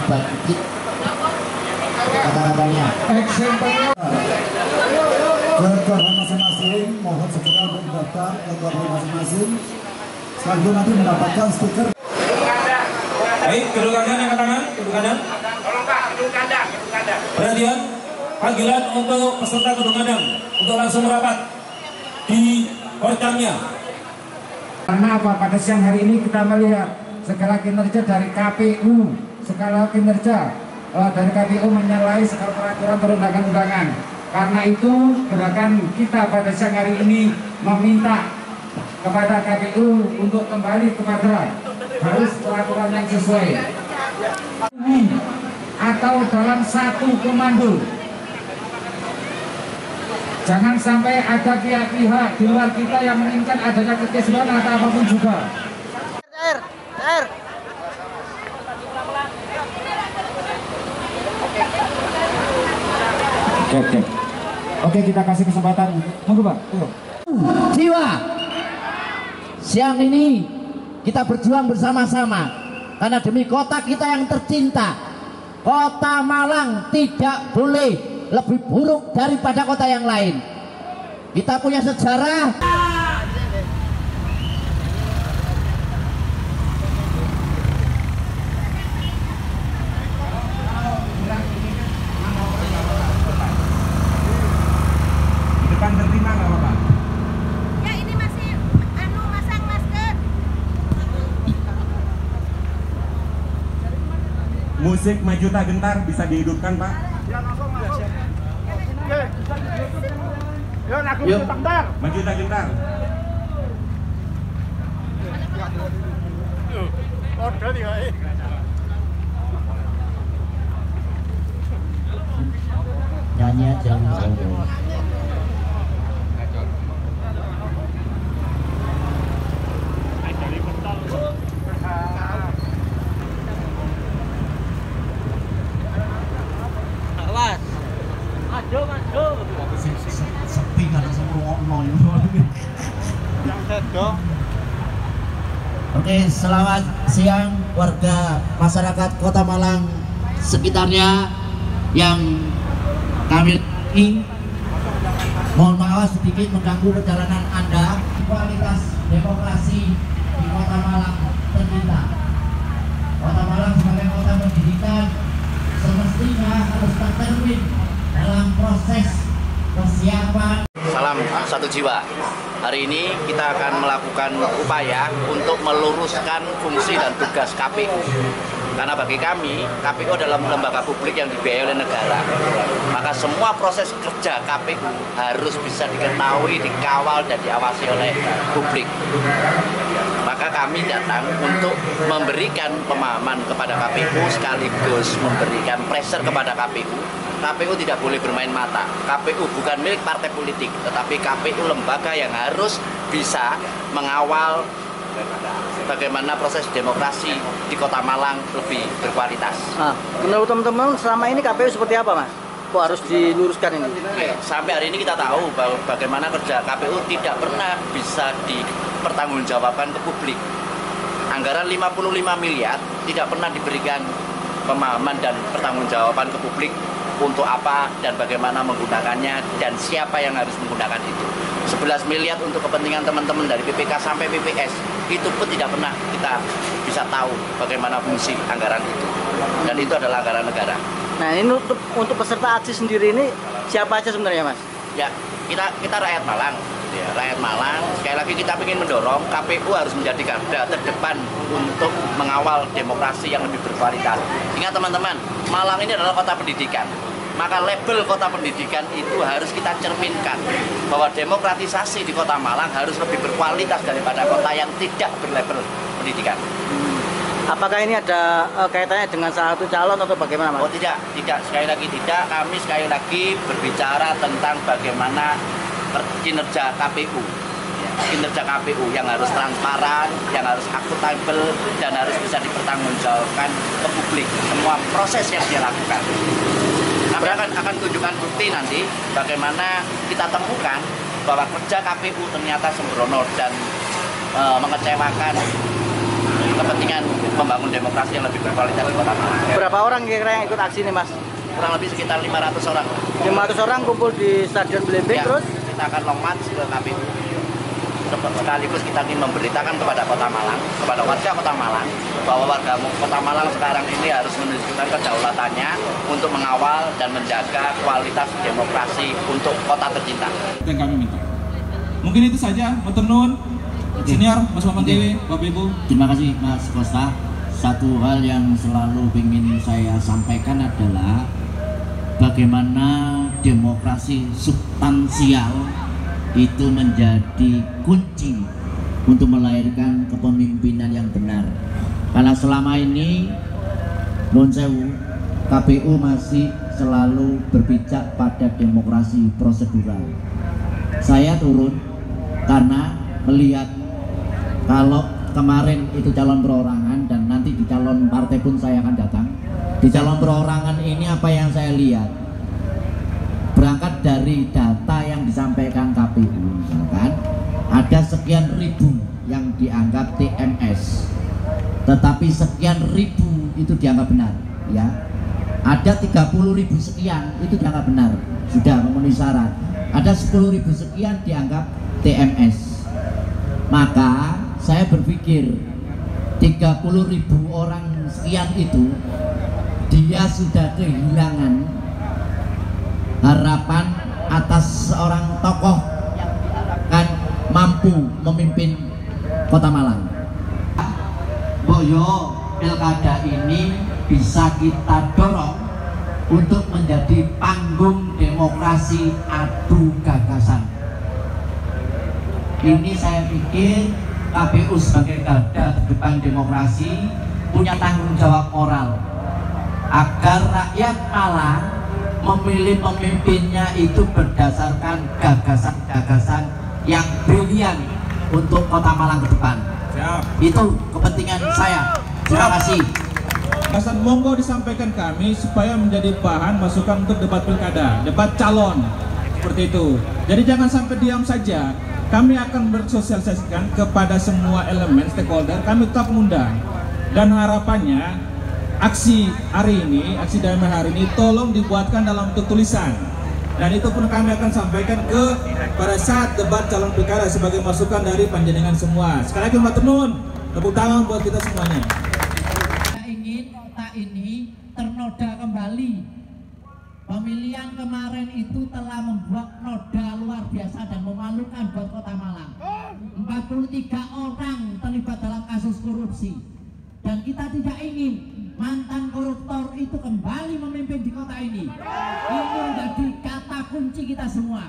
sedikit kata-katanya. Ke masing-masing, mohon segera untuk mendaftar ke keluarga masing-masing. Selanjutnya nanti mendapatkan stiker. Baik, kedua kandang yang tangan, kedua kandang. Tolong Pak, kedua kandang. Perhatian, panggilan untuk peserta kedua kandang untuk langsung merapat di hortamnya. Karena apa? Pada siang hari ini kita melihat segala kinerja dari KPU, segala kinerja dari KPU menyalahi segala peraturan perundang-undangan. Karena itu gerakan kita pada siang hari ini meminta kepada KPU untuk kembali kepada harus peraturan yang sesuai atau dalam satu komando. Jangan sampai ada pihak-pihak di luar kita yang menginginkan adanya kekisruhan atau apapun juga. Oke, kita kasih kesempatan. Monggo, Pak. Jiwa. Siang ini kita berjuang bersama-sama karena demi kota kita yang tercinta. Kota Malang tidak boleh lebih buruk daripada kota yang lain. Kita punya sejarah. Di depan terima nggak apa-apa? Ya ini masih masang masker. Musik Maju Tak Gentar bisa dihidupkan Pak? Ya langsung masuk. Oke. Yo lagu Gentar. Maju Tak Gentar. Order ya. Nyanyi aja. Sepi kan semua Oke, selamat siang warga masyarakat Kota Malang sekitarnya yang kami ini. Mohon maaf sedikit mengganggu perjalanan Anda. Kualitas demokrasi di Kota Malang tercinta. Kota Malang sebagai kota pendidikan semestinya harus tercermin dalam proses persiapan. Salam satu jiwa. Hari ini kita akan melakukan upaya untuk meluruskan fungsi dan tugas KPU. Karena bagi kami, KPU adalah lembaga publik yang dibiayai oleh negara. Maka semua proses kerja KPU harus bisa diketahui, dikawal, dan diawasi oleh publik. Maka kami datang untuk memberikan pemahaman kepada KPU sekaligus memberikan pressure kepada KPU. KPU tidak boleh bermain mata. KPU bukan milik partai politik, tetapi KPU lembaga yang harus bisa mengawal bagaimana proses demokrasi di Kota Malang lebih berkualitas. Nah, menurut teman-teman selama ini KPU seperti apa, Mas? Kok harus diluruskan ini? Sampai hari ini kita tahu bahwa bagaimana kerja KPU tidak pernah bisa dipertanggungjawabkan ke publik. Anggaran 55 miliar tidak pernah diberikan pemahaman dan pertanggungjawaban ke publik untuk apa dan bagaimana menggunakannya dan siapa yang harus menggunakan itu. 11 miliar untuk kepentingan teman-teman dari PPK sampai PPS itu pun tidak pernah kita bisa tahu bagaimana fungsi anggaran itu, dan itu adalah anggaran negara. Nah, ini untuk peserta aksi sendiri ini siapa aja sebenarnya, Mas? Ya, kita rakyat Malang. Ya, rakyat Malang, sekali lagi kita ingin mendorong KPU harus menjadi garda terdepan untuk mengawal demokrasi yang lebih berkualitas. Ingat teman-teman, Malang ini adalah kota pendidikan. Maka label kota pendidikan itu harus kita cerminkan bahwa demokratisasi di Kota Malang harus lebih berkualitas daripada kota yang tidak berlabel pendidikan. Apakah ini ada kaitannya dengan salah satu calon atau bagaimana, Mas? Oh tidak, sekali lagi tidak. Kami sekali lagi berbicara tentang bagaimana kinerja KPU. Kinerja KPU yang harus transparan, yang harus akuntabel, dan harus bisa dipertanggungjawabkan ke publik semua proses yang dia lakukan. Kami akan tunjukkan bukti nanti bagaimana kita temukan bahwa kerja KPU ternyata sembrono dan mengecewakan kepentingan membangun demokrasi yang lebih berkualitas di Kota Malang. Berapa orang kira-kira yang ikut aksi ini, Mas? Kurang lebih sekitar 500 orang. 500 orang kumpul di Stadion Belimbing, Ya, terus kita akan long march ke KPU. Sekaligus kita ingin memberitakan kepada Kota Malang, kepada warga Kota Malang, bahwa warga Kota Malang sekarang ini harus menunjukkan kedaulatannya untuk mengawal dan menjaga kualitas demokrasi untuk kota tercinta. Yang kami minta. Mungkin itu saja, Matur nuwun. Senior, Mas Maman Dewi, Bapak Ibu. Terima kasih Mas Kosta. Satu hal yang selalu ingin saya sampaikan adalah bagaimana demokrasi substansial itu menjadi kunci untuk melahirkan kepemimpinan yang benar. Karena selama ini non sewu, KPU masih selalu berpijak pada demokrasi prosedural. Saya turun karena melihat kalau kemarin itu calon perorangan dan nanti di calon partai pun saya akan datang. Di calon perorangan ini apa yang saya lihat, berangkat dari data yang disampaikan KPU, misalkan ada sekian ribu yang dianggap TMS, tetapi sekian ribu itu dianggap benar, ya. Ada 30.000 sekian itu dianggap benar, sudah memenuhi syarat. Ada 10.000 sekian dianggap TMS. Maka saya berpikir 30.000 orang sekian itu dia sudah kehilangan harapan atas seorang tokoh yang diharapkan mampu memimpin Kota Malang. Boyo pilkada ini bisa kita dorong untuk menjadi panggung demokrasi adu gagasan. Ini saya pikir KPU sebagai garda terdepan demokrasi punya tanggung jawab moral agar rakyat Malang memilih pemimpinnya itu berdasarkan gagasan-gagasan yang brilian untuk Kota Malang ke depan. Siap. Itu kepentingan saya. Terima kasih. Gagasan monggo disampaikan kami supaya menjadi bahan masukan untuk debat pilkada, debat calon, seperti itu. Jadi jangan sampai diam saja. Kami akan bersosialisasikan kepada semua elemen stakeholder. Kami tetap mengundang dan harapannya aksi hari ini, aksi damai hari ini tolong dibuatkan dalam bentuk tulisan, dan itu pun kami akan sampaikan pada saat debat calon pilkada sebagai masukan dari panjenengan semua. Sekali lagi matur nuwun, tepuk tangan buat kita semuanya. Kita ingin kota ini ternoda kembali. Pemilihan kemarin itu telah membuat noda luar biasa dan memalukan buat Kota Malang. 43 orang terlibat dalam kasus korupsi, dan kita tidak ingin mantan koruptor itu kembali memimpin di kota ini. Ini menjadi kata kunci kita semua.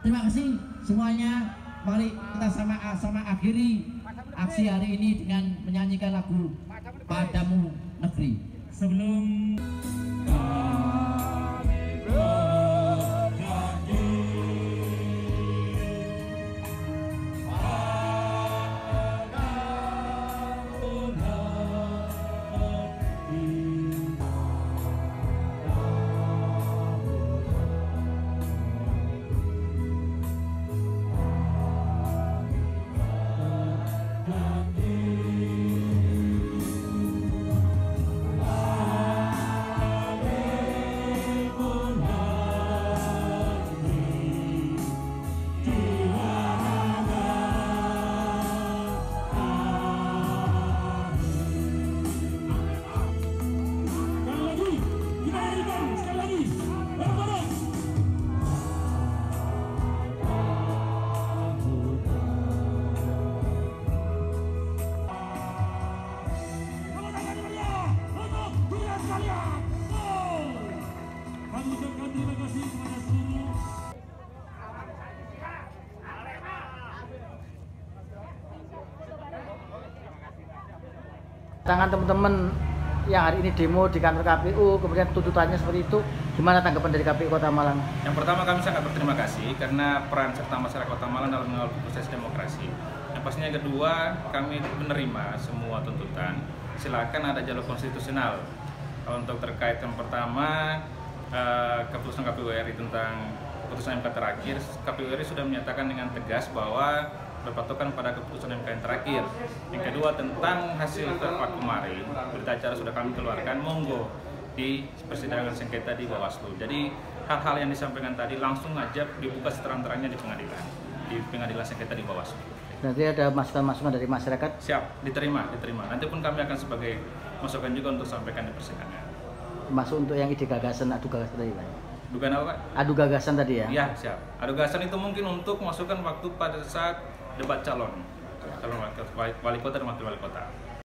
Terima kasih semuanya. Mari kita sama akhiri aksi hari ini dengan menyanyikan lagu Padamu Negeri. Sebelum tangan teman-teman yang hari ini demo di kantor KPU, kemudian tuntutannya seperti itu, gimana tanggapan dari KPU Kota Malang? Yang pertama, kami sangat berterima kasih karena peran serta masyarakat Kota Malang dalam mengawal proses demokrasi. Yang pastinya yang kedua, kami menerima semua tuntutan. Silakan ada jalur konstitusional. Untuk terkait yang pertama, keputusan KPU RI tentang keputusan MK terakhir, KPU RI sudah menyatakan dengan tegas bahwa berpatokan pada keputusan MK yang terakhir. Yang kedua, tentang hasil verpa kemarin, berita acara sudah kami keluarkan, monggo di persidangan sengketa di Bawaslu. Jadi hal-hal yang disampaikan tadi langsung aja dibuka seterang-terangnya di pengadilan sengketa di Bawaslu. Nanti ada masukan-masukan dari masyarakat? Siap, diterima. Nanti pun kami akan sebagai masukan juga untuk sampaikan di persidangan. Masuk untuk yang ide gagasan, adu gagasan tadi Pak? Dugaan apa Pak? Adu gagasan tadi ya? Iya, siap. Adu gagasan itu mungkin untuk masukan waktu pada saat debat calon wali kota dan wakil wali kota.